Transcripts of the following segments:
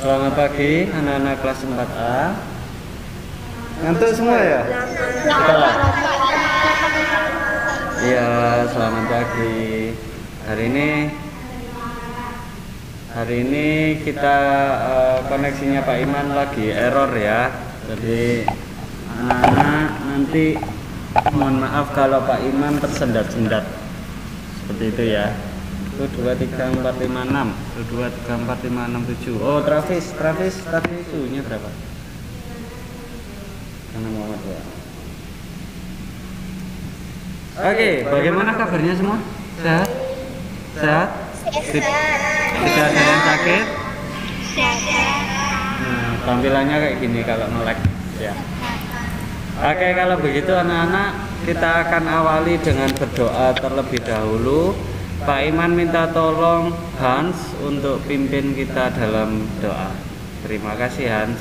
Selamat pagi anak-anak kelas 4A. Ngantuk semua ya? Sekolah. Iya, selamat pagi. Hari ini kita koneksinya Pak Iman lagi error ya. Jadi anak-anak nanti mohon maaf kalau Pak Iman tersendat-sendat seperti itu ya. 1 2 3 4 5 6 1 2 3 4 5 6 7. Oh, Travis tadi suhunya berapa? Karena Muhammad ya. Oke, bagaimana kabarnya semua? Sehat? Sehat? Tidak ada yang sakit? Nah, tampilannya kayak gini kalau nge-lag ya. Oke, kalau begitu anak-anak, kita akan awali dengan berdoa terlebih dahulu. Pak Iman minta tolong Hans untuk pimpin kita dalam doa. Terima kasih Hans.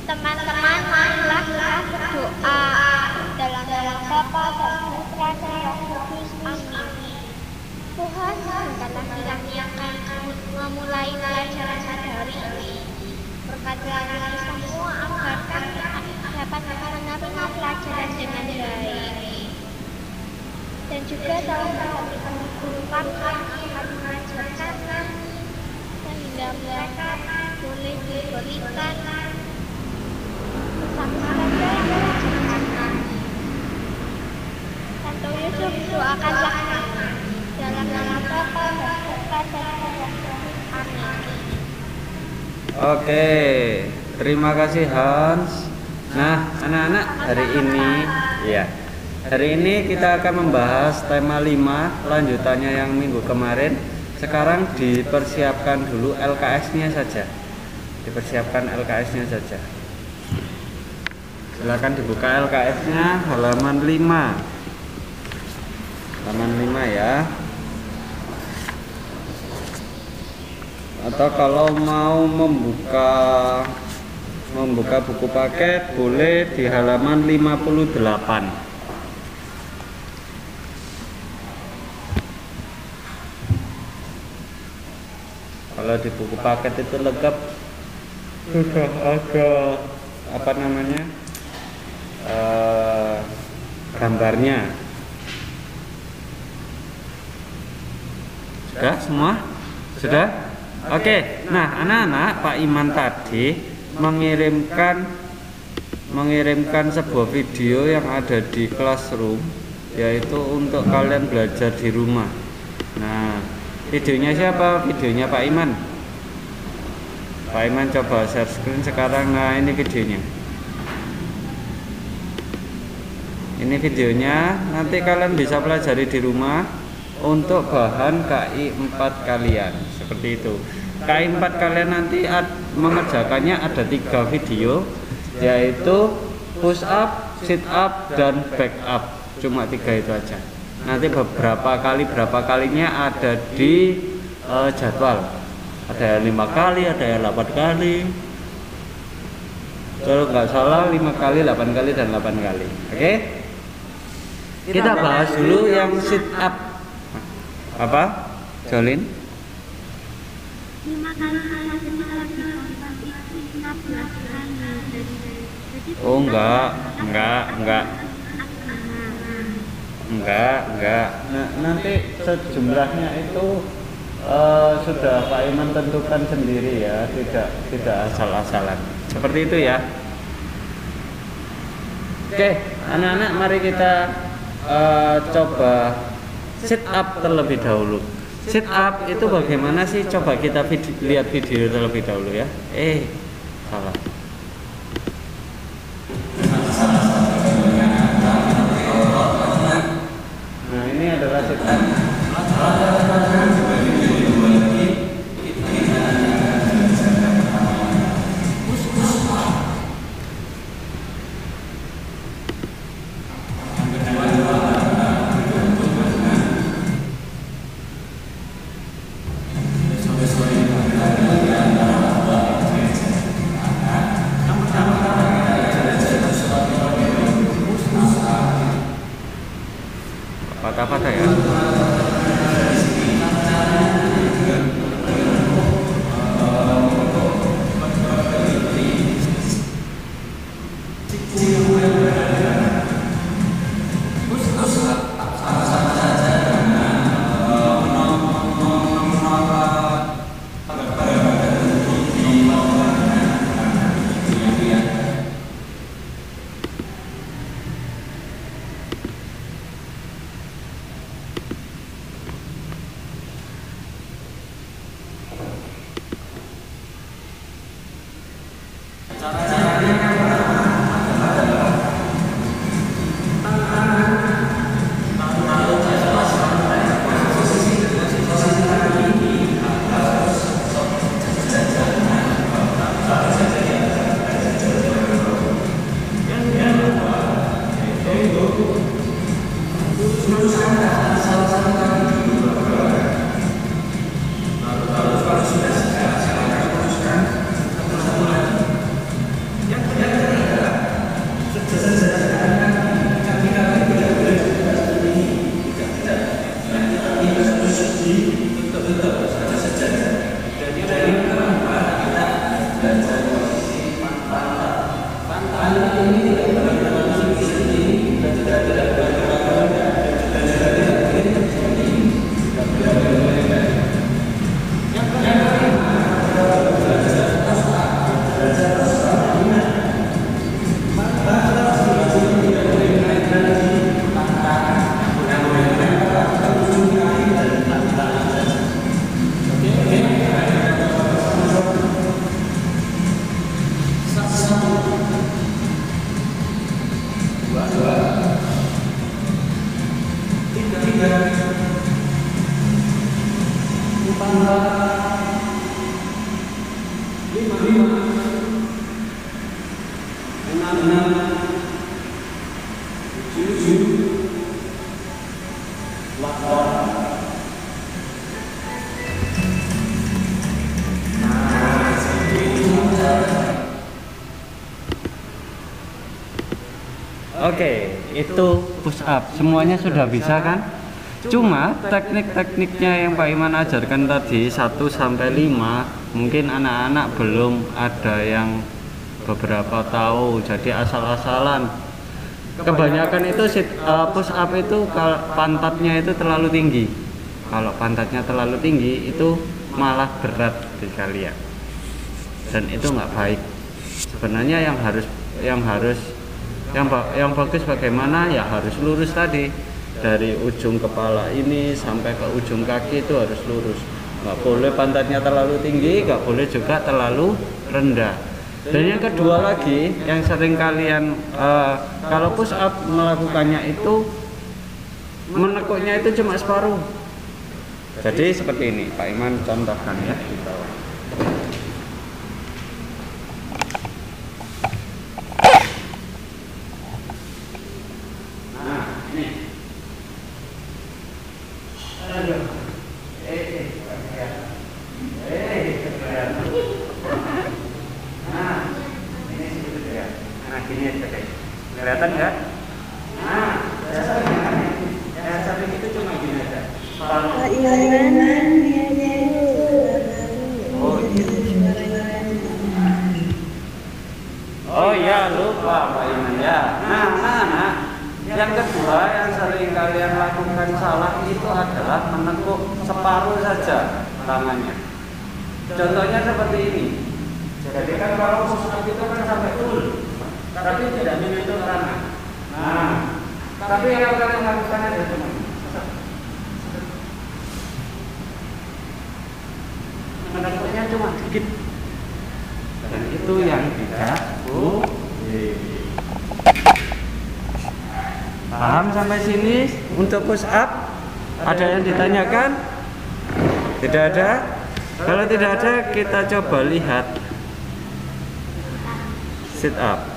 Teman-teman, marilah kita berdoa dalam nama Bapa dan Putra dan Roh Kudus. Amin. Tuhan, izinkanlah kiranya yang kami memulai pelajaran hari ini. Berkatilah kami semua agar kami dapat menerima pelajaran dengan baik. Dan juga dalam hati guru kami akan mengajarkan kami sehingga mereka boleh diberikan bersama saja yang mengajarkan kami. Santo Yusuf, doakanlah kami dalam nama Bapa dan Putra dan Roh Kudus. Amin. Oke, terima kasih Hans. Nah, anak-anak, hari ini kita akan membahas tema 5 lanjutannya yang minggu kemarin. Sekarang dipersiapkan dulu LKS-nya saja. Silakan dibuka LKS-nya halaman 5. Halaman 5 ya. Atau kalau mau membuka buku paket boleh di halaman 58. Kalau di buku paket itu lengkap, sudah ada gambarnya. Sudah semua? Sudah? Oke. Nah, anak-anak, Pak Iman tadi mengirimkan sebuah video yang ada di classroom, yaitu untuk kalian belajar di rumah. Nah, videonya siapa? Videonya Pak Iman. Pak Iman coba share screen sekarang. Nah, ini videonya. Ini videonya. Nanti kalian bisa pelajari di rumah untuk bahan KI 4 kalian. Seperti itu. KI 4 kalian nanti mengerjakannya ada 3 video, yaitu push up, sit up, dan back up. Cuma 3 itu aja. Nanti berapa kalinya ada di jadwal. Ada yang 5 kali, ada yang 8 kali. Kalau nggak salah 5 kali, 8 kali, dan 8 kali. Oke? Kita bahas dulu yang sit up. Apa? Jolin? 5 kali saya lagi kontak itu 15 kali. Oh enggak. Nah, nanti sejumlahnya itu sudah Pak Iman tentukan sendiri ya, tidak asal-asalan. Seperti itu ya. Oke, anak-anak, mari kita coba sit up terlebih dahulu. Sit up itu bagaimana sih? Coba kita lihat video terlebih dahulu ya. Salah. Nah, ini adalah sit up. Oke, itu push up. Semuanya sudah bisa kan? Cuma teknik-tekniknya yang Pak Iman ajarkan tadi 1 sampai 5 mungkin anak-anak belum ada yang beberapa tahu, jadi asal-asalan. Kebanyakan itu push up itu kalau pantatnya itu terlalu tinggi. Kalau pantatnya terlalu tinggi itu malah berat di kalian. Dan itu nggak baik. Sebenarnya yang bagus bagaimana, ya harus lurus tadi, dari ujung kepala ini sampai ke ujung kaki itu harus lurus, nggak boleh pantatnya terlalu tinggi, nggak boleh juga terlalu rendah. Dan yang kedua lagi yang sering kalian kalau push up melakukannya itu menekuknya itu cuma separuh. Jadi seperti ini Pak Iman contohkan ya di bawah. Kelihatan nggak? Nah, dasar itu cuma gini aja. Oh iya, lupa Pak Iman ya. Nah, yang kedua yang sering kalian lakukan salah itu adalah menekuk separuh saja tangannya. Contohnya seperti ini. Jadi kan kalau push up itu kan sampai full, tapi tidak menyentuh tangan. Nah, tapi yang kalian lakukan aja cuma menekuknya cuma sedikit, dan itu yang tidak boleh. Paham sampai sini untuk push up? Ada yang ditanyakan? Tidak ada? Kalau tidak ada, kita coba lihat sit up.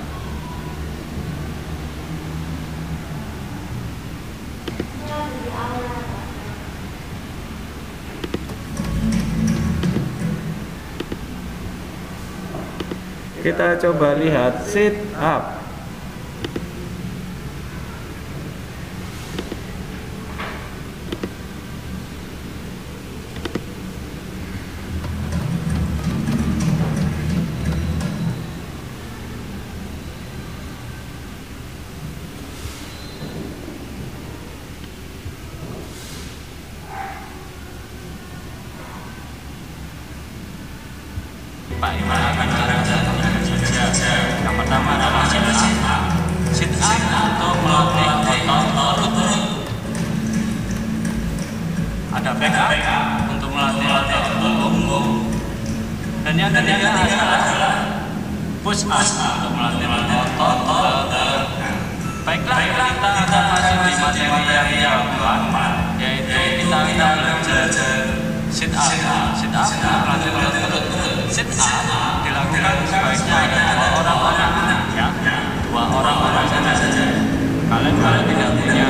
Kita coba lihat sit up. Pak Iman akan mengajarkan saja. Yang pertama adalah sit up. Sit up untuk melatih otot lutut. Ada back up untuk melatih otot punggung. Dan yang ketiga adalah push up untuk melatih otot leher. Baiklah, kita akan masuk di materi yang keempat, yaitu kita akan belajar sit up. Sit up untuk melatih otot. Sit up dilakukan sebaiknya ada dua orang saja. Kalian kalau tidak punya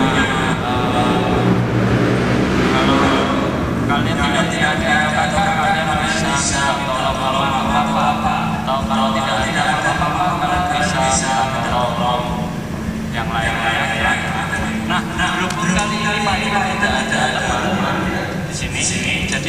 kalian tidak punya kakak, kalian bisa tolong apa-apa, atau kalau tidak ada apa-apa kalian bisa tolong yang lain-lain. Nah, berhubung kali ini Pak Iman tidak ada teman di sini, jadi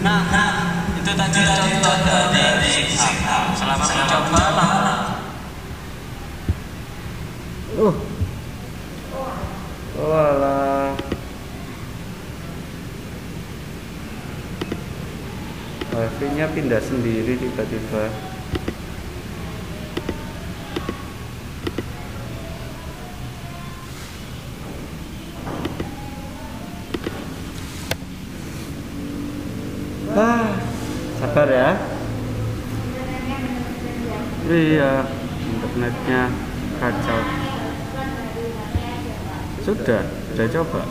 Nah, itu tadi contoh dari sit up. Selamat mencoba lah. Walah. Wifi-nya pindah sendiri tiba-tiba. Sabar ya. Iya, internetnya kacau. Sudah coba.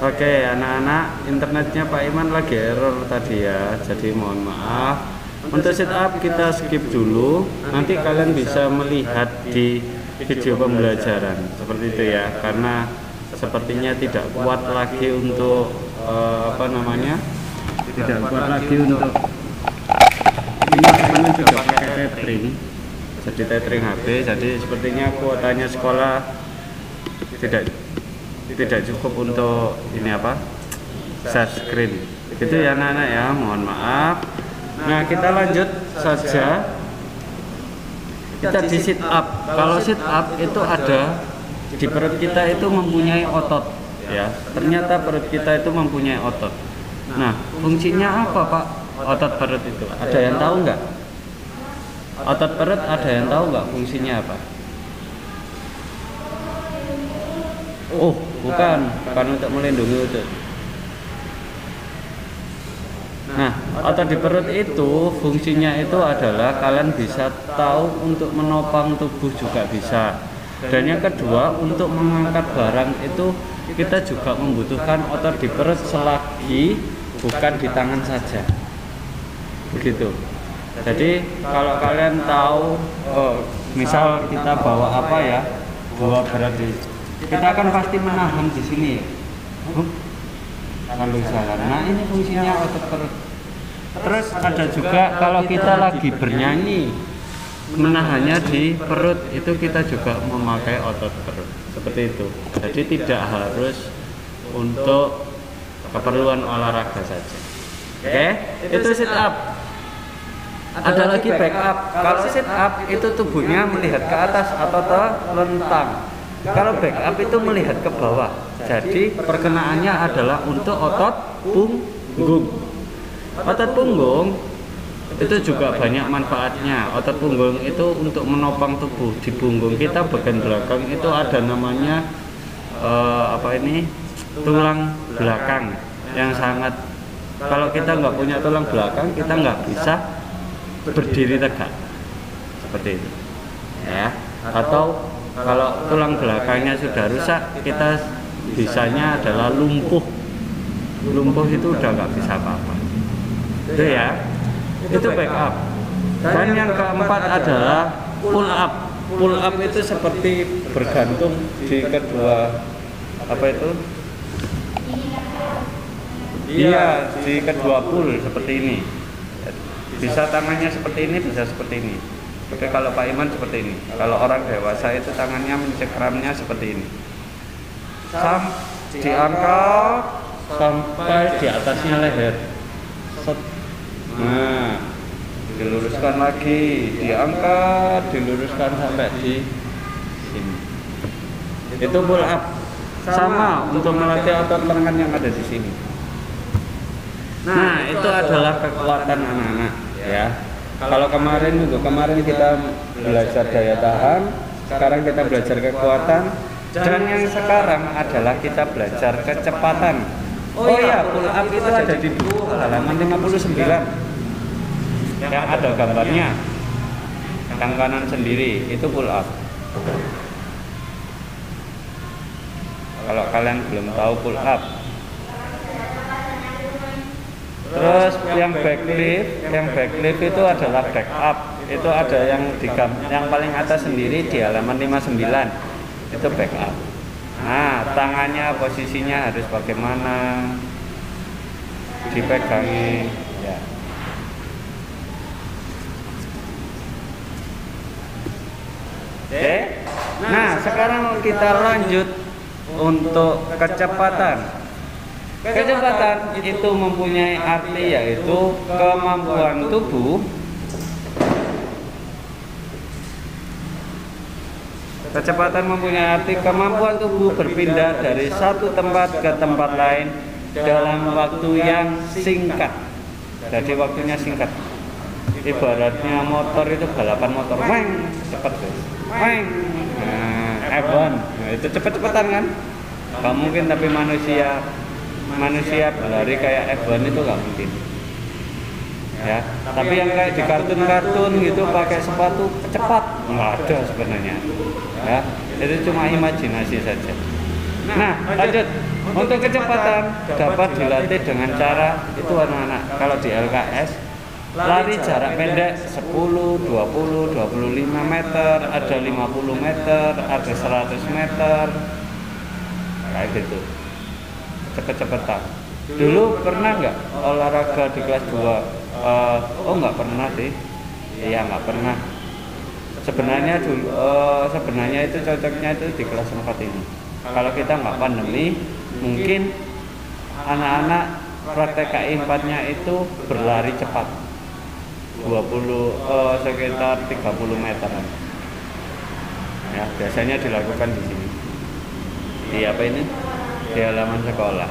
Oke, anak-anak, internetnya Pak Iman lagi error tadi ya. Jadi mohon maaf. Untuk sit up kita skip dulu. Nanti kalian bisa melihat di video pembelajaran seperti itu ya. Karena sepertinya tidak kuat lagi untuk tidak kuat lagi untuk ini juga pakai tethering, jadi tethering HP. Jadi sepertinya kuotanya sekolah tidak cukup untuk ini share screen gitu ya anak-anak ya, mohon maaf. Nah, kita lanjut saja, kita di sit up. Kalau sit up itu ada di perut kita itu mempunyai otot ya, ternyata perut kita itu mempunyai otot. Nah, fungsinya apa Pak otot perut itu? Ada yang tahu nggak? Otot perut ada yang tahu nggak fungsinya apa? Oh, bukan untuk melindungi usus. Nah, otot di perut itu fungsinya itu adalah kalian bisa tahu untuk menopang tubuh juga bisa. Dan yang kedua, untuk mengangkat barang itu kita juga membutuhkan otot di perut selagi bukan di tangan saja. Begitu. Jadi kalau kalian tahu, misal kita bawa apa ya, bawa berat kita akan pasti menahan di sini. Kalau jalan. Nah, ini fungsinya otot perut. Terus ada juga kalau kita lagi bernyanyi, menahannya di perut, itu kita juga memakai otot perut seperti itu. Jadi tidak harus untuk keperluan olahraga saja. Oke, itu sit up. Ada lagi back up. Kalau sit up itu tubuhnya melihat ke atas atau terlentang. Kalau back up itu melihat ke bawah. Jadi perkenaannya adalah untuk otot punggung. Otot punggung itu juga banyak manfaatnya. Otot punggung itu untuk menopang tubuh. Di punggung kita bagian belakang itu ada namanya tulang belakang yang sangat, kalau kita nggak punya tulang belakang kita nggak bisa berdiri tegak seperti itu ya. Atau kalau tulang belakangnya sudah rusak, kita bisanya adalah lumpuh lumpuh itu udah nggak bisa apa-apa. Itu ya, itu backup. Dan yang keempat adalah pull up. Pull up itu seperti bergantung di kedua apa itu? Iya, di kedua pull seperti ini. Bisa tangannya seperti ini, bisa seperti ini. Oke, kalau Pak Iman seperti ini. Kalau orang dewasa itu tangannya mencengkramnya seperti ini. Diangkat sampai di atasnya leher. Set. Nah, diluruskan lagi, diangkat, diluruskan sampai di sini. Itu pull up. Sama untuk melatih otot lengan yang ada di sini. Nah, itu adalah kekuatan anak-anak ya. Kalau kemarin kita belajar daya tahan, sekarang kita belajar kekuatan, dan yang sekarang adalah kita belajar kecepatan. Oh iya, pull up itu ada di buku halaman 59 yang ada gambarnya, yang kanan sendiri itu pull up. Kalau kalian belum tahu pull up. Terus yang backlift itu adalah back up. Itu ada yang paling atas sendiri di halaman 59. Itu back up. Nah, tangannya posisinya harus bagaimana? Dipegangi ya. Oke. Nah, sekarang kita lanjut untuk kecepatan. Kecepatan itu mempunyai arti yaitu kemampuan tubuh berpindah dari satu tempat ke tempat lain dalam waktu yang singkat. Jadi waktunya singkat. Ibaratnya motor itu balapan motor, weng, cepat guys, weng. Nah, F1, nah, itu cepet-cepetan kan? Gak mungkin, tapi manusia berlari kayak F1 itu gak mungkin ya. Tapi yang kayak di kartun-kartun gitu pakai sepatu cepat nggak ada sebenarnya ya, itu cuma imajinasi saja. Nah, lanjut. Untuk kecepatan dapat dilatih dengan cara itu anak-anak. Kalau di LKS lari jarak pendek 10, 20, 25 meter, ada 50 meter, ada 100 meter kayak gitu, cepet-cepetan. Dulu pernah nggak olahraga di kelas 2? Oh, nggak pernah sih. Iya, nggak pernah. Sebenarnya itu cocoknya itu di kelas 4 ini. Kalau kita nggak pandemi, mungkin anak-anak praktek KI 4-nya itu berlari cepat sekitar 30 meteran ya, biasanya dilakukan di sini di apa ini, di halaman sekolah.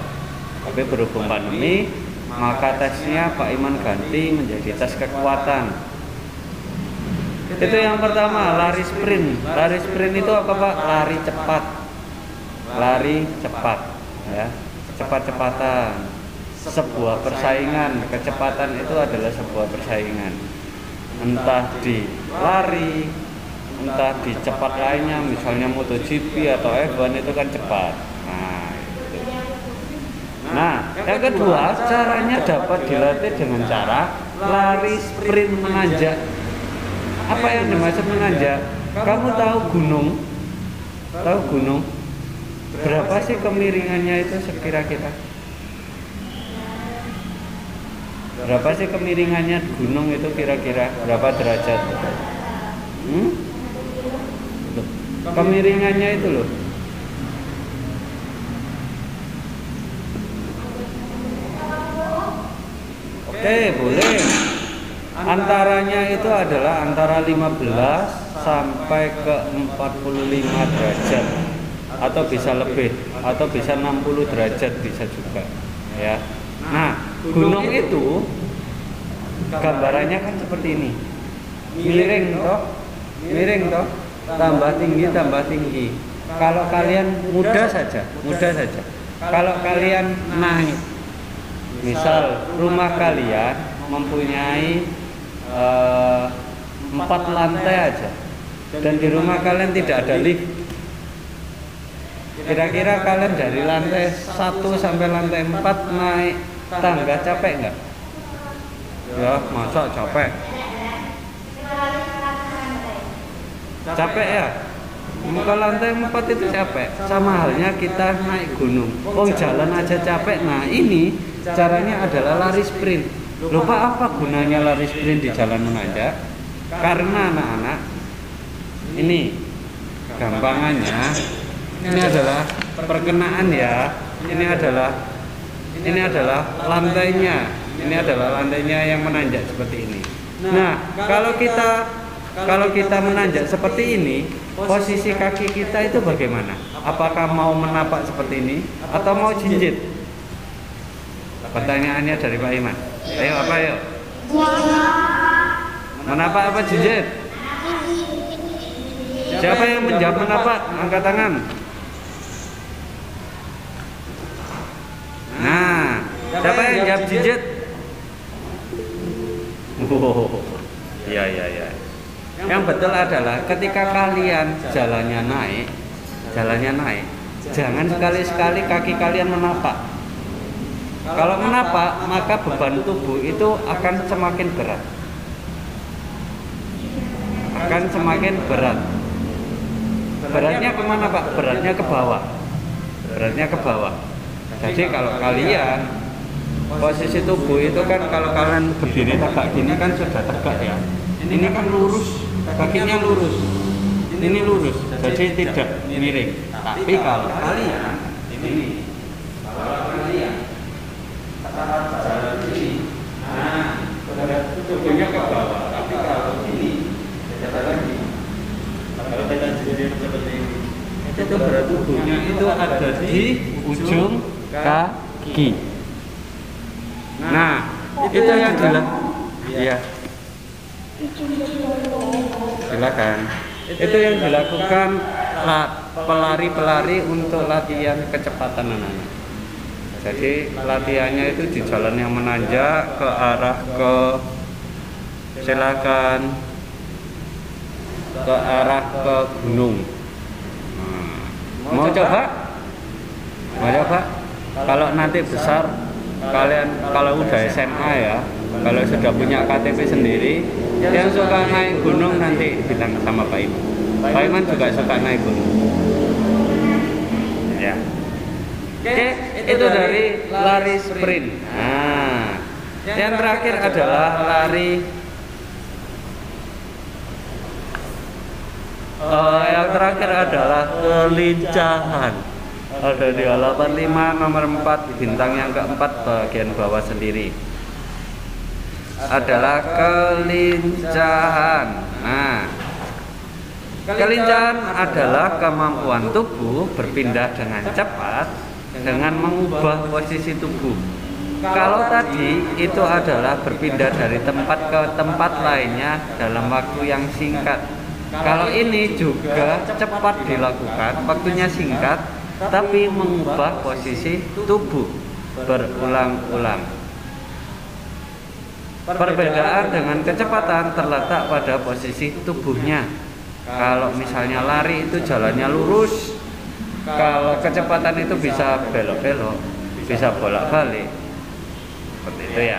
Tapi berhubung pandemi, maka tesnya Pak Iman ganti menjadi tes kekuatan. Itu yang pertama, lari sprint. Lari sprint itu apa Pak? Lari cepat. Lari cepat ya, cepat-cepatan. Sebuah persaingan, kecepatan itu adalah sebuah persaingan. Entah di lari, entah di cepat lainnya, misalnya MotoGP atau F1 itu kan cepat. Nah, yang kedua, caranya dapat dilatih dengan cara lari sprint menanjak. Apa yang dimaksud menanjak? Kamu tahu gunung? Tahu gunung? Berapa sih kemiringannya itu sekira-kira? Berapa sih kemiringannya gunung itu kira-kira? Berapa derajat? Kemiringannya itu loh. Oke, boleh. Antaranya itu adalah antara 15 sampai ke 45 derajat, atau bisa lebih, atau bisa 60 derajat bisa juga ya. Nah, gunung itu gambarannya kan seperti ini. Miring toh, tambah tinggi. Kalau kalian mudah saja. Kalau kalian naik, misal rumah kalian mempunyai 4 lantai aja, dan di rumah kalian tidak ada lift. Kira-kira kalian dari lantai 1 sampai lantai 4 naik tangga capek nggak? Ya, masa capek? Capek ya? Ke lantai 4 itu capek. Sama halnya kita naik gunung. Oh, jalan aja capek. Nah, ini caranya adalah lari sprint. Lupa apa gunanya lari sprint di jalan menanjak? Karena anak-anak, ini gampangannya, ini adalah perkenaan ya. Ini adalah lantainya. Ini adalah lantainya yang menanjak seperti ini. Nah, kalau kita menanjak seperti ini, posisi kaki kita itu bagaimana? Apakah mau menapak seperti ini atau mau jinjit? Pertanyaannya dari Pak Iman. Ayo, apa ayo? Menapak apa jinjit? Siapa yang menjawab menapak? Angkat tangan. Nah, siapa yang jawab jinjit? Oh, iya. Yang betul adalah ketika kalian jalannya naik, jangan sekali-sekali kaki kalian menapak. Kalau menapak, maka beban tubuh itu akan semakin berat. Beratnya kemana Pak? Beratnya ke bawah. Jadi kalau kalian posisi tubuh itu kan, kalau kalian berdiri tegak gini kan sudah tegak ya. Ini kan lurus, kakinya lurus. Ini lurus, jadi tidak miring. Tapi kalau kalian ini, jalan ini, nah, tubuhnya ke bawah. Tapi kalau ini, jalan lagi. Kalau kita jadi seperti ini, itu berat tubuhnya itu ada di ujung kaki. Nah, itu yang iya. Silakan. Itu yang dilakukan pelari-pelari untuk latihan kecepatan anak-anak. Jadi latihannya itu di jalan yang menanjak ke arah ke gunung. Mau coba? Kalau nanti besar, kalian kalau udah SMA ya, kalau sudah punya KTP sendiri, yang suka naik gunung nanti bilang sama Pak Iman. Pak Iman juga suka naik gunung. Ya. Oke, itu dari lari sprint. Nah, yang terakhir adalah lari. Yang terakhir adalah kelincahan. Ada di halaman 5 nomor 4, bintang yang keempat bagian bawah sendiri. Adalah kelincahan. Nah, kelincahan adalah kemampuan tubuh berpindah dengan cepat dengan mengubah posisi tubuh. Kalau tadi itu adalah berpindah dari tempat ke tempat lainnya dalam waktu yang singkat. Kalau ini juga cepat dilakukan, waktunya singkat, tapi mengubah posisi tubuh berulang-ulang. Perbedaan dengan kecepatan terletak pada posisi tubuhnya. Kalau misalnya lari itu jalannya lurus, kalau kecepatan itu bisa belok-belok, bisa bolak-balik, seperti itu ya.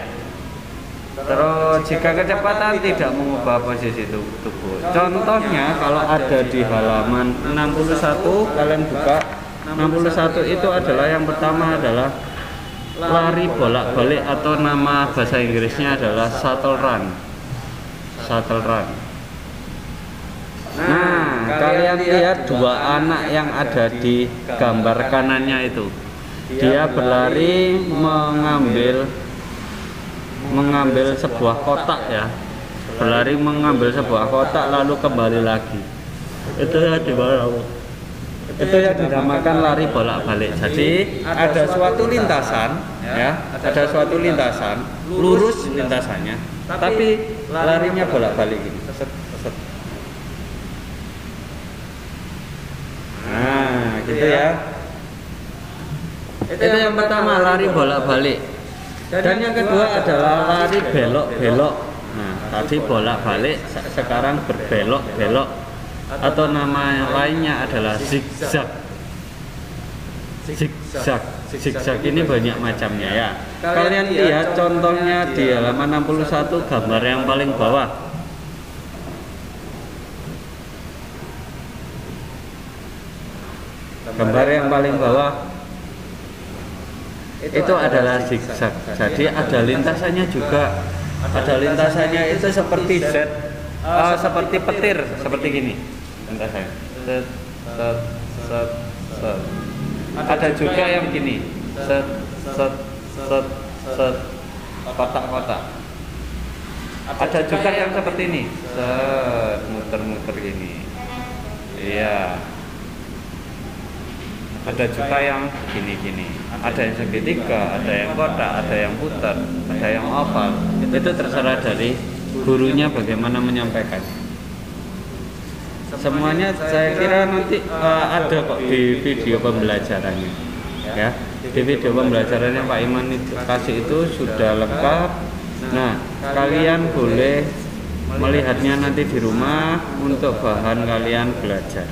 Terus jika kecepatan tidak mengubah posisi tubuh, contohnya kalau ada di halaman 61, kalian buka 61 itu adalah yang pertama adalah lari bolak-balik atau nama bahasa Inggrisnya adalah shuttle run. Nah, kalian lihat dua anak yang ada di gambar kanannya itu. Dia berlari mengambil sebuah kotak ya. Berlari mengambil sebuah kotak lalu kembali lagi. Itu yang itu yang dinamakan lari bolak-balik. Jadi ada suatu lintasan ya, ada suatu lintasan, lurus lintasannya, tapi larinya bolak-balik gini. Nah, gitu ya. Itu yang pertama, lari bolak-balik. Dan yang kedua adalah lari belok-belok. Nah, tadi bolak-balik, sekarang berbelok-belok. Atau nama lainnya adalah zigzag. zigzag. Zigzag ini banyak macamnya ya. Kalian lihat contohnya di halaman 61 gambar yang paling bawah. Gambar yang paling bawah itu adalah zigzag. Jadi ada lintasannya juga. Ada lintasannya itu seperti Z, seperti petir, seperti gini lintasannya. Set, set, set, set. Ada juga yang gini, set, set, set, set, kotak-kotak. Ada juga yang seperti ini, set, muter-muter gini. Iya. Ada juga yang gini-gini. Ada yang segitiga, ada yang kotak, ada yang putar, ada yang oval. Itu terserah dari gurunya bagaimana menyampaikan. Semuanya saya kira nanti ada kok di video pembelajarannya. Ya, di video pembelajarannya Pak Iman itu kasih itu sudah lengkap. Nah, kalian boleh melihatnya nanti di rumah untuk bahan kalian belajar.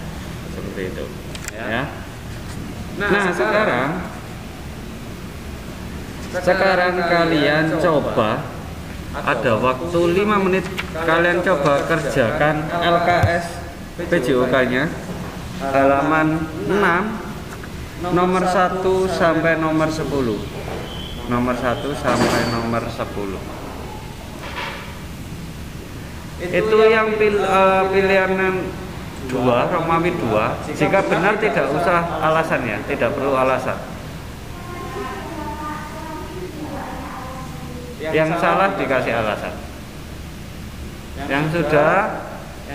Seperti itu. Ya. Nah, sekarang kalian coba, ada waktu 5 menit, kalian coba kerjakan LKS PJOK-nya halaman 6 nomor 1 sampai nomor 10. Nomor 1 sampai nomor 10. Itu yang pilihan 2, Romawi 2. Jika benar tidak usah alasan ya, tidak perlu alasan. Yang salah dikasih alasan.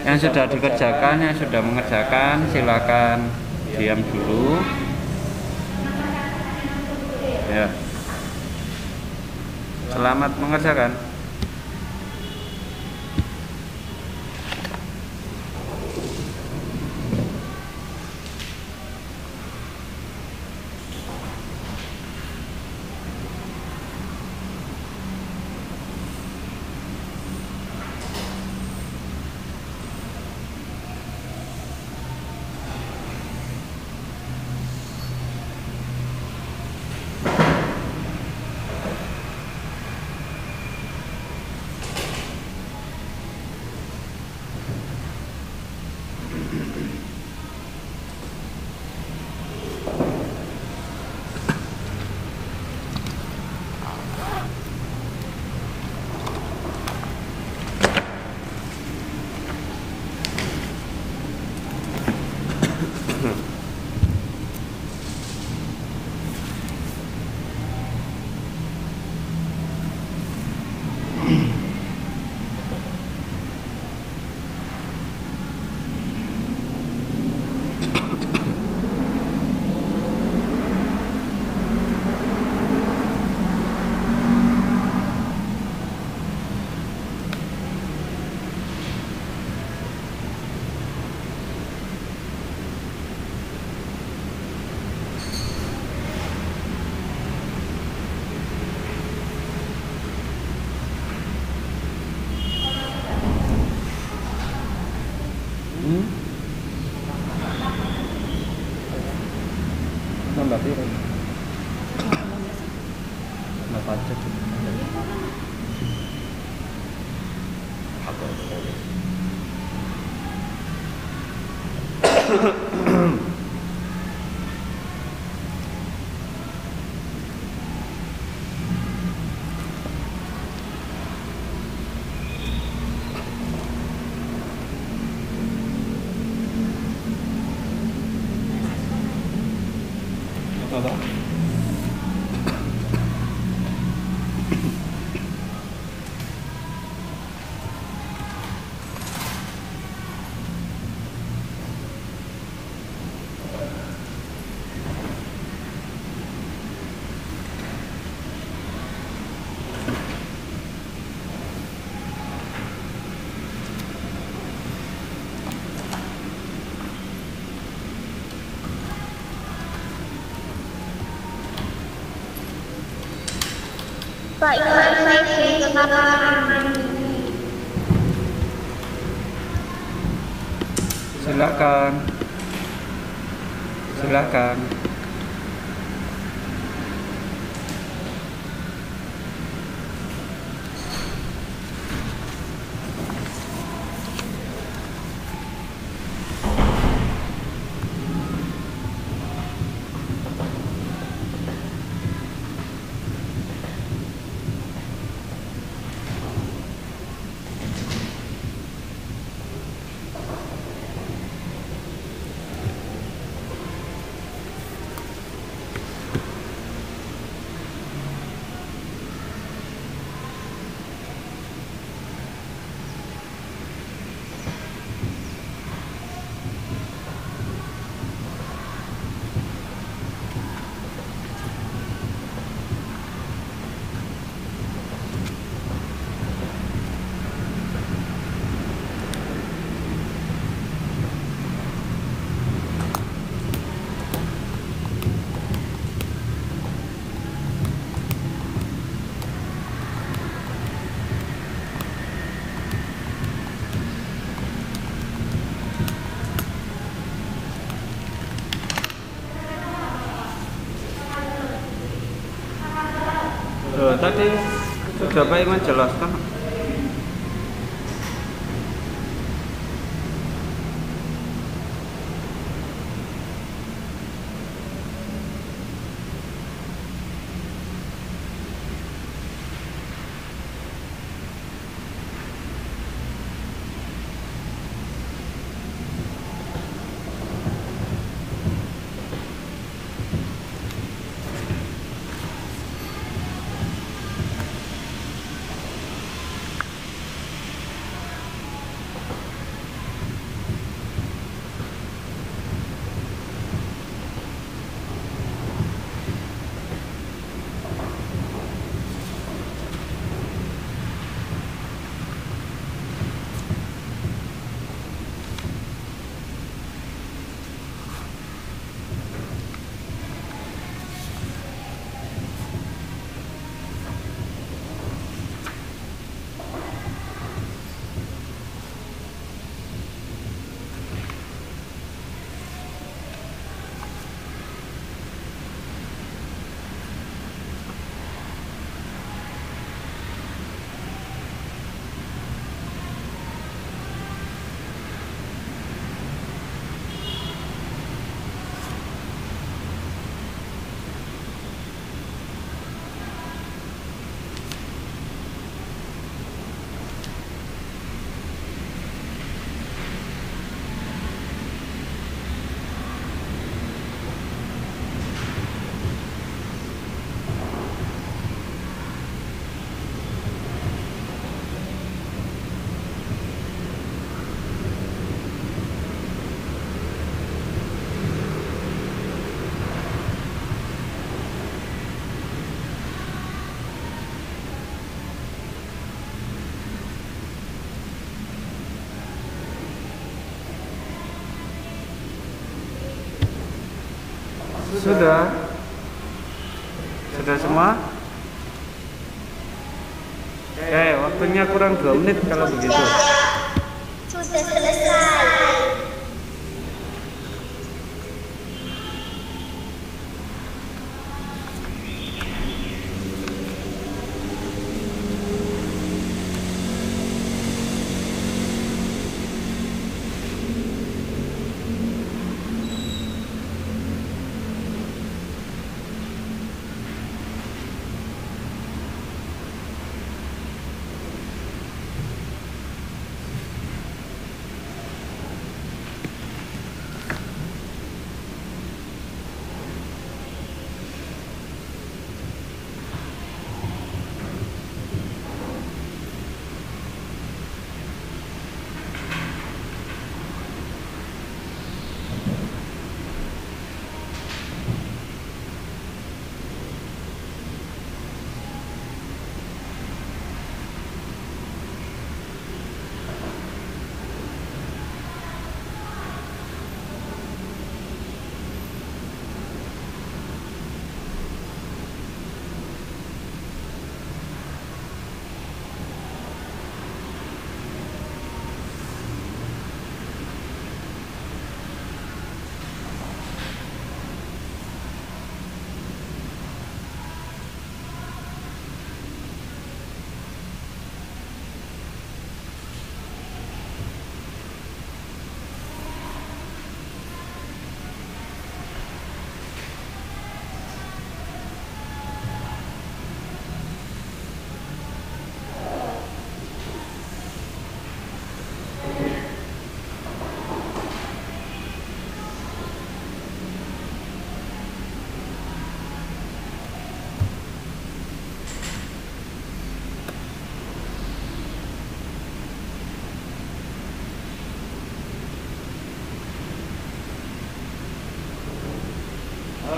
Yang sudah dikerjakan, yang sudah mengerjakan, silakan diam dulu. Ya. Selamat mengerjakan. Nambah piro? Nambah pajak. Apa? Apa? Pak Iman, saya beri kenapa? Silakan. Silakan. Loh, tadi sudah Pak Iman jelaskan. Sudah semua. Oke, waktunya kurang 2 menit kalau begitu. Sudah selesai.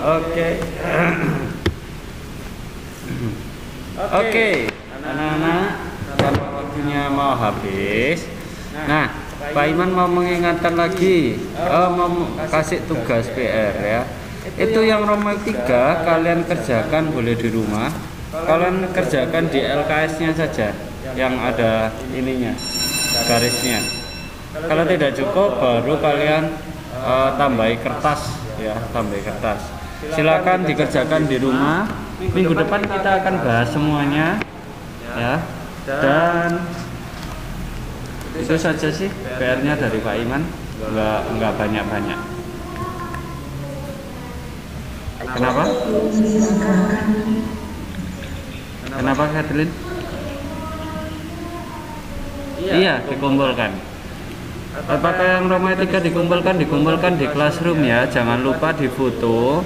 Oke. Oke, anak-anak, kalau waktunya mau habis. Nah, Pak Iman mau mengingatkan lagi, mau kasih tugas PR ya. Itu yang nomor 3 kalian kerjakan boleh di rumah. Kalian kerjakan di LKS-nya saja, yang ada ininya, garisnya. Kalau tidak cukup, baru kalian tambahi kertas ya, tambahi kertas. Silakan dikerjakan di rumah. Minggu depan kita akan bahas semuanya ya. Dan itu saja sih PR-nya dari Pak Iman, nggak banyak-banyak. Kenapa? Kenapa Kathleen? Iya, dikumpulkan. Apakah yang Roma 3 dikumpulkan di classroom ya. Jangan lupa difoto.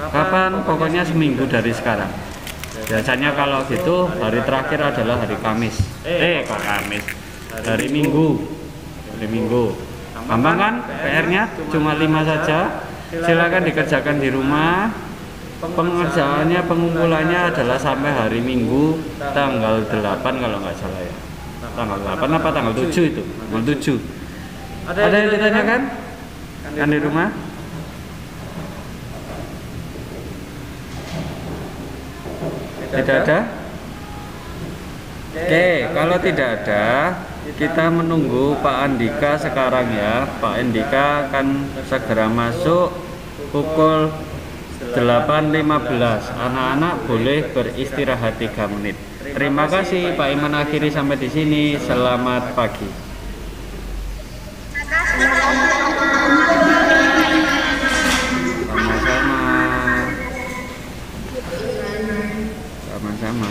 Kapan? Pokoknya seminggu dari sekarang. Biasanya kalau gitu hari terakhir adalah hari Kamis. Kok Kamis? Hari Minggu. Hari Minggu. Gampang kan? PR-nya cuma 5 saja. Silakan dikerjakan di rumah. Pengerjaannya, pengumpulannya adalah sampai hari Minggu tanggal 8 kalau nggak salah ya. Tanggal 8 apa tanggal 7 itu? Tanggal 7. Ada yang ditanyakan? Kan di rumah? Tidak ada? Oke, kalau tidak ada, kita menunggu Pak Andika sekarang ya. Pak Andika akan segera masuk pukul 8.15. Anak-anak boleh beristirahat 3 menit. Terima kasih Pak Iman, akhiri sampai di sini. Selamat pagi. Sama-sama. Sama-sama.